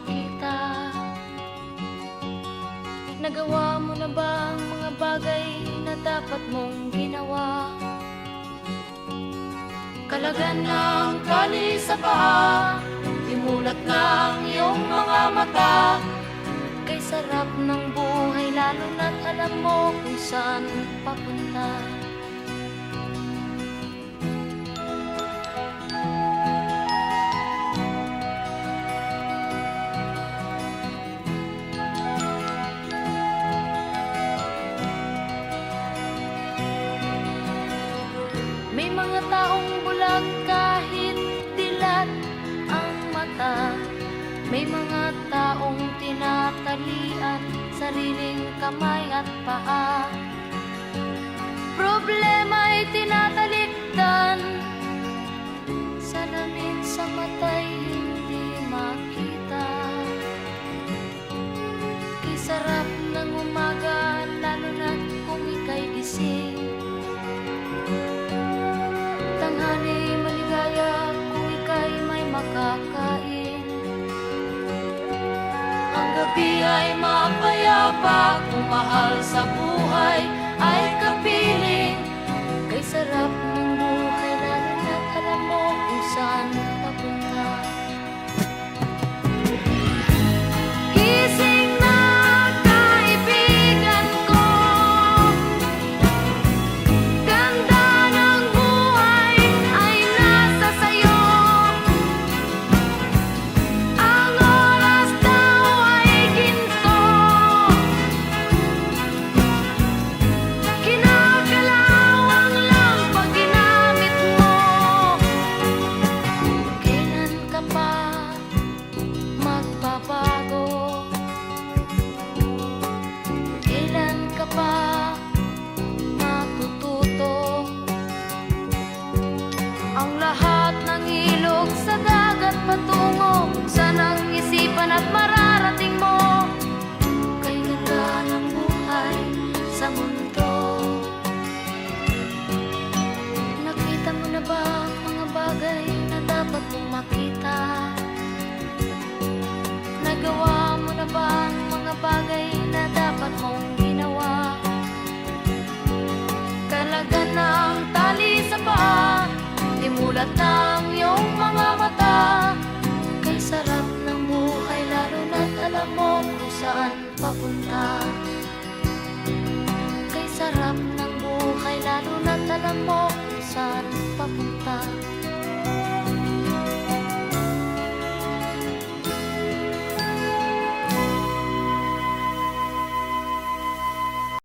makita. Nagawa mo na ba ang mga bagay na dapat mong ginawa? Kalagan ng tali sa paa, imulat ng iyong mga mata. Kay sarap ng buhay lalo na't alam mo kung saan papunta. May mga taong bulag kahit dilat ang mata. May mga taong tinatalian sariling kamay at paa. Problema'y tinatalikdan, salamin sa mata'y hindi makita. Kay sarap ng umaga lalo na kung ika'y gising. Tanghali maligaya kung ika'y may makakain. Ang gabi ay mapayapa kung mahal sa buhay ay kapiling. Kay sarap ng buhay lalo na't alam mo kung saan papunta. Gising na kaibigan ko, ganda ng buhay ay nasa sayo. Ang oras daw ay ginto, kinakalawang lang pag ginamit mo. Kailan ka pa magbabago? Kailan ka pa matututo? Ang lahat ng ilog sa dagat patungo sa nang-isipan at mararating mo. Kay ganda ng buhay sa mundo. Nakita mo na ba ang mga bagay na dapat mong makita? Nagawa mo na ba ang mga bagay na dapat mong ginawa? Kalagan ng tali sa paa, imulat ng iyong mga mata. Kay sarap ng buhay lalo na't alam mo kung saan papunta. Kay sarap ng buhay lalo na't alam mo kung saan papunta.